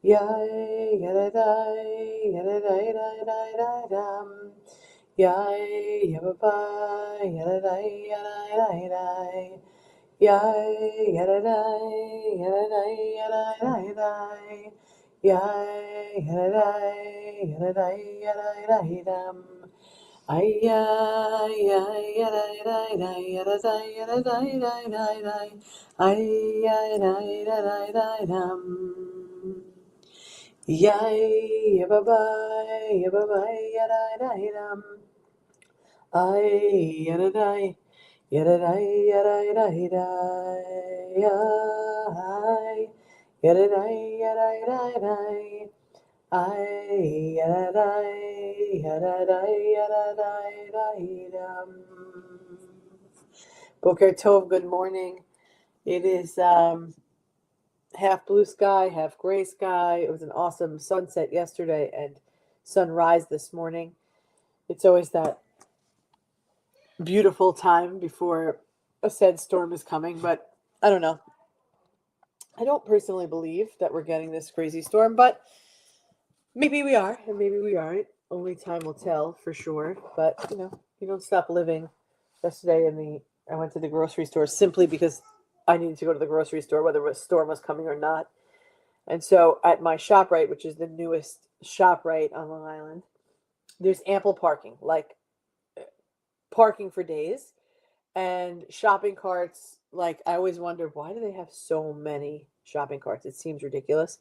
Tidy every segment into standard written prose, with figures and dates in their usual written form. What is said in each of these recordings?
Yay, yada die, yada die, die, die, die, dum. Yay, yabba bye, yada die, yada die, die. Yay, yada die, yada die, yada die, die. Yay, yada die, yada die, yada die, dum. Ay, ay, ay, yada, yada, yada, yada, yada, yada, yada, yada. Ay, ay, ay, yada, yada, dum. Yay, yabba-bye, yabba-bye, yada-da-dum. Ay, yada-dai, yada-dai, yada-da-da. Ay, yada-dai, yada-da-da. Ay, yada-dai, yada-dai, yada-dai-dai-dum. Boker Tov, good morning. It is half blue sky, half gray sky. It was an awesome sunset yesterday and sunrise this morning. It's always that beautiful time before a said storm is coming, but I don't know. I don't personally believe that we're getting this crazy storm, but maybe we are and maybe we aren't. Only time will tell for sure. But you don't stop living. Yesterday I went to the grocery store simply because I needed to go to the grocery store, whether a storm was coming or not. And so at my ShopRite, which is the newest ShopRite on Long Island, there's ample parking, like parking for days, and shopping carts. Like, I always wonder, why do they have so many shopping carts? It seems ridiculous.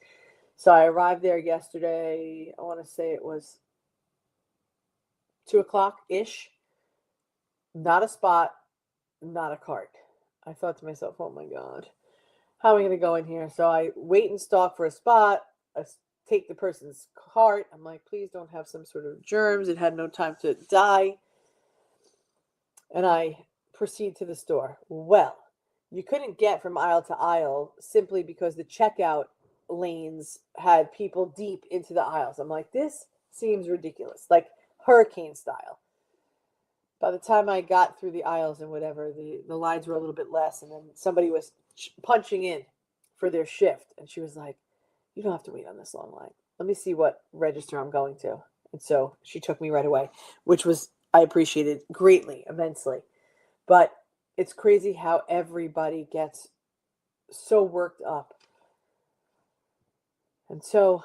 So I arrived there yesterday. I want to say it was 2 o'clock-ish. Not a spot, not a cart. I thought to myself, oh my God, how am I going to go in here? So I wait and stalk for a spot. I take the person's cart. I'm like, please don't have some sort of germs. It had no time to die. And I proceed to the store. Well, you couldn't get from aisle to aisle simply because the checkout lanes had people deep into the aisles. I'm like, this seems ridiculous, like hurricane style. By the time I got through the aisles and whatever, the lines were a little bit less. And then somebody was punching in for their shift. And she was like, you don't have to wait on this long line. Let me see what register I'm going to. And so she took me right away, which was, I appreciated greatly, immensely. But it's crazy how everybody gets so worked up. And so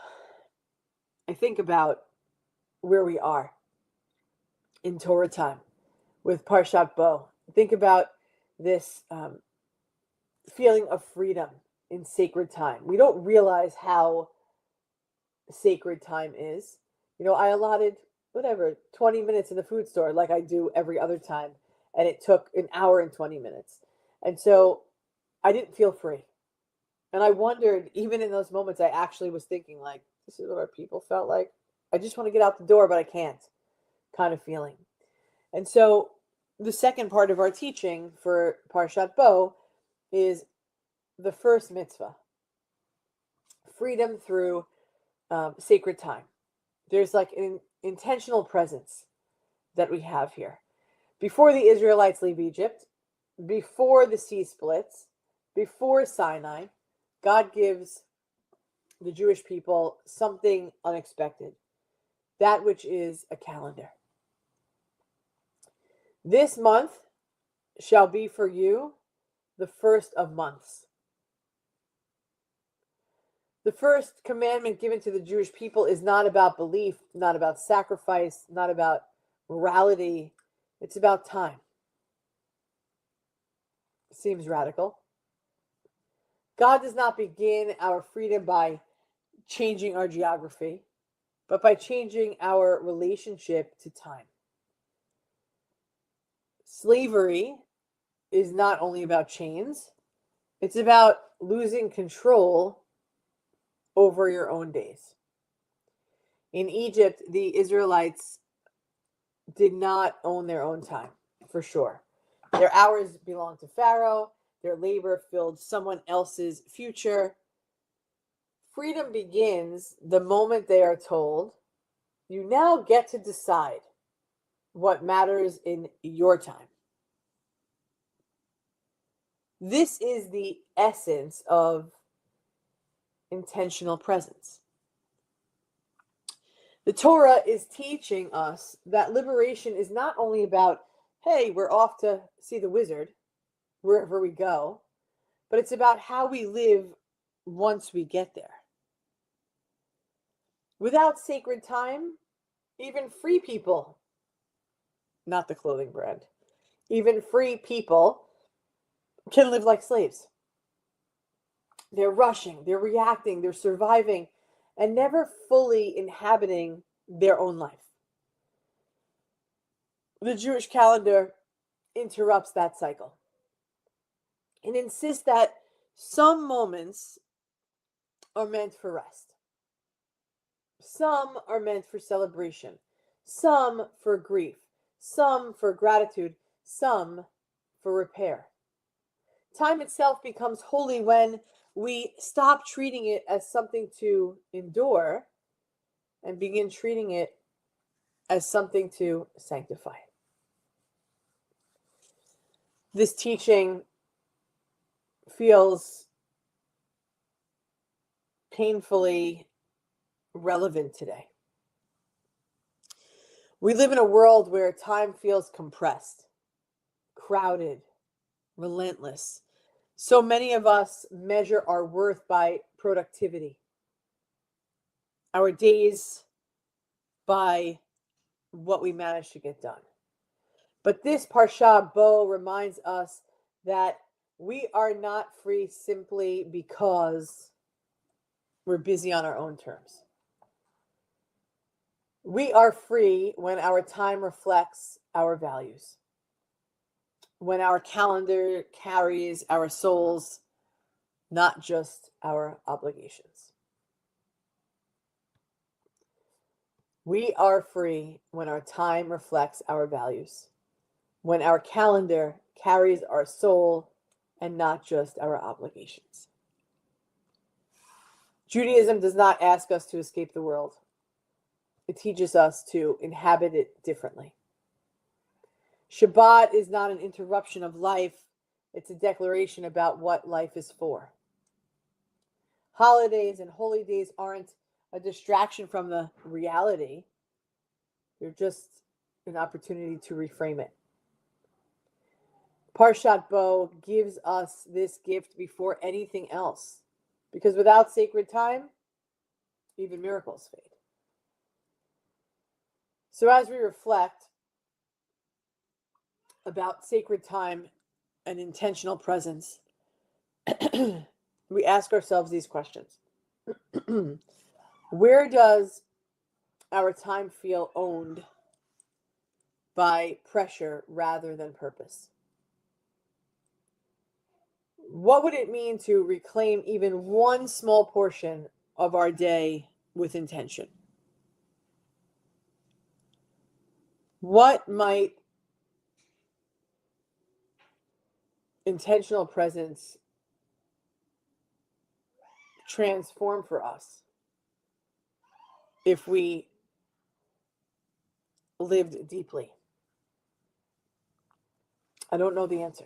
I think about where we are in Torah time with Parshat Bo. Think about this feeling of freedom in sacred time. We don't realize how sacred time is. I allotted 20 minutes in the food store like I do every other time, and it took an hour and 20 minutes. And so I didn't feel free. And I wondered, even in those moments, I actually was thinking, like, this is what our people felt like. I just want to get out the door, but I can't, kind of feeling. And so the second part of our teaching for Parshat Bo is the first mitzvah, freedom through sacred time. There's like an intentional presence that we have here. Before the Israelites leave Egypt, before the sea splits, before Sinai, God gives the Jewish people something unexpected, that which is a calendar. This month shall be for you the first of months. The first commandment given to the Jewish people is not about belief, not about sacrifice, not about morality. It's about time. Seems radical. God does not begin our freedom by changing our geography, but by changing our relationship to time. Slavery is not only about chains, it's about losing control over your own days. In Egypt, the Israelites did not own their own time, for sure. Their hours belonged to Pharaoh. Their labor filled someone else's future. Freedom begins the moment they are told, you now get to decide what matters in your time. This is the essence of intentional presence. The Torah is teaching us that liberation is not only about, hey, we're off to see the wizard wherever we go, but it's about how we live once we get there. Without sacred time, even free people, not the clothing brand, even free people can live like slaves. They're rushing, they're reacting, they're surviving, and never fully inhabiting their own life. The Jewish calendar interrupts that cycle and insists that some moments are meant for rest. Some are meant for celebration, some for grief, some for gratitude, some for repair. Time itself becomes holy when we stop treating it as something to endure and begin treating it as something to sanctify. This teaching feels painfully relevant today. We live in a world where time feels compressed, crowded, relentless. So many of us measure our worth by productivity, our days by what we manage to get done. But this Parsha Bo reminds us that we are not free simply because we're busy on our own terms. We are free when our time reflects our values, when our calendar carries our souls, not just our obligations. We are free when our time reflects our values, when our calendar carries our soul and not just our obligations. Judaism does not ask us to escape the world. It teaches us to inhabit it differently. Shabbat is not an interruption of life. It's a declaration about what life is for. Holidays and holy days aren't a distraction from the reality. They're just an opportunity to reframe it. Parshat Bo gives us this gift before anything else, because without sacred time, even miracles fade. So as we reflect about sacred time and intentional presence, we ask ourselves these questions. Where does our time feel owned by pressure rather than purpose? What would it mean to reclaim even one small portion of our day with intention? What might intentional presence transform for us if we lived deeply? I don't know the answer.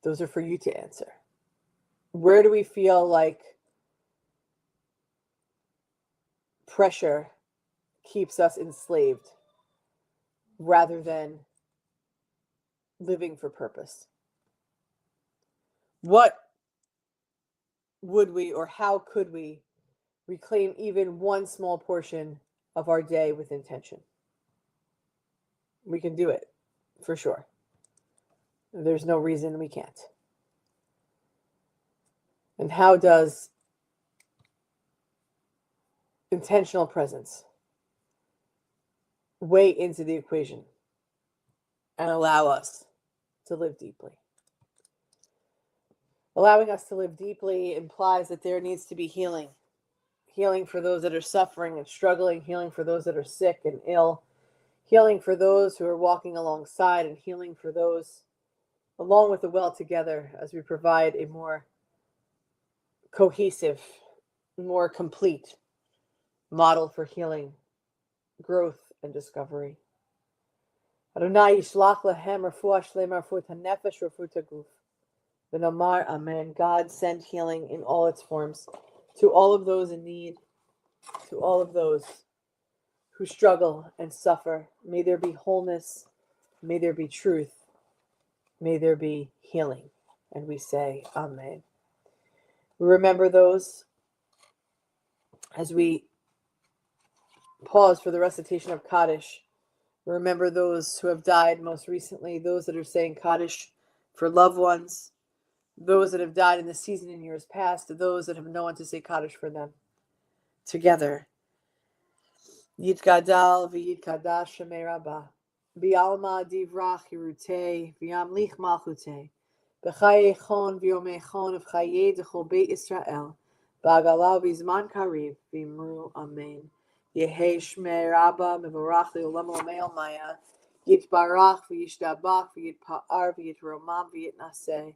Those are for you to answer. Where do we feel like pressure keeps us enslaved rather than living for purpose? What would we, or how could we, reclaim even one small portion of our day with intention? We can do it, for sure. There's no reason we can't. And how does intentional presence weigh into the equation and allow us to live deeply? Allowing us to live deeply implies that there needs to be healing. healing for those that are suffering and struggling, healing for those that are sick and ill, healing for those who are walking alongside, and healing for those along with the well together as we provide a more cohesive, more complete model for healing, growth, and discovery. Adonai yishlach lahem refuah shlema refuat hanefesh refuat haguf. V'nomar amen. God send healing in all its forms to all of those in need, to all of those who struggle and suffer. May there be wholeness. May there be truth. May there be healing. And we say amen. We remember those as we pause for the recitation of Kaddish. Remember those who have died most recently, those that are saying Kaddish for loved ones, those that have died in the season in years past, those that have no one to say Kaddish for them. Together. Yitgadal v'yitkadash shemei Rabbah, bi'alma divrach hirutei, v'yamlich malchutei, b'chayei chon v'yomei chon v'chayei d'chol beit Yisrael, b'agala v'zman kariv, v'imru amen. Yehei shmei Rabbah mevorach le'olam olamei maya, yitbarach v'yishtabach v'yitpa'ar v'yitromam v'yitnaseh,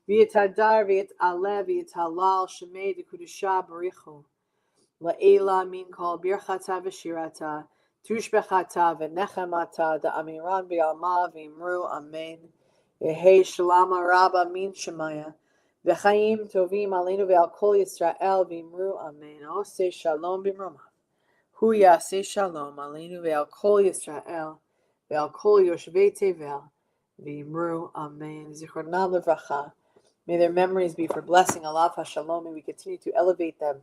v'yitadar v'yitaleh v'yitalal shemei d'kudusha barichu. La'ela min kol birchata v'shirata, tushbechata v'nechemata, da'amiran bi'alma v'imru amen. Yehei shalama rabba min shemaya, v'chaim tovim aleinu ve'al kol Yisrael v'imru amen. Oseh shalom b'mroma. Hu yaseh shalom aleinu ve'al kol Yisrael, ve'al kol yoshvei tevel, v'imru amen. Zichronam levracha. May their memories be for blessing. Alav HaShalom. May we continue to elevate them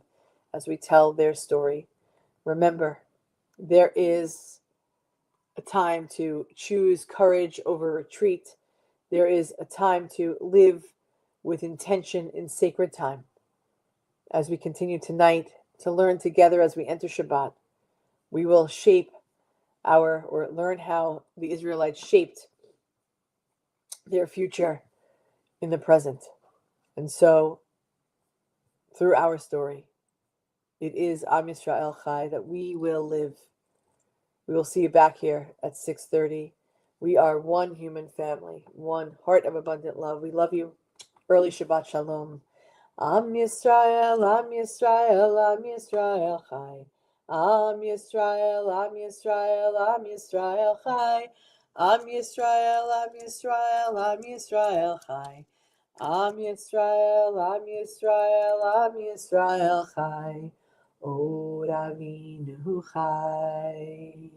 as we tell their story. Remember, there is a time to choose courage over retreat. There is a time to live with intention in sacred time. As we continue tonight to learn together as we enter Shabbat, we will learn how the Israelites shaped their future in the present. And so, through our story, it is Am Yisrael Chai that we will live. We will see you back here at 6:30. We are one human family, one heart of abundant love. We love you. Early Shabbat Shalom. Am Yisrael, Am Yisrael, Am Yisrael Chai. Am Yisrael, Am Yisrael, Am Yisrael Chai. Am Yisrael, Am Yisrael, Am Yisrael Chai. Am Yisrael, Am Yisrael, Am Yisrael Chai. Od Avinu Chai.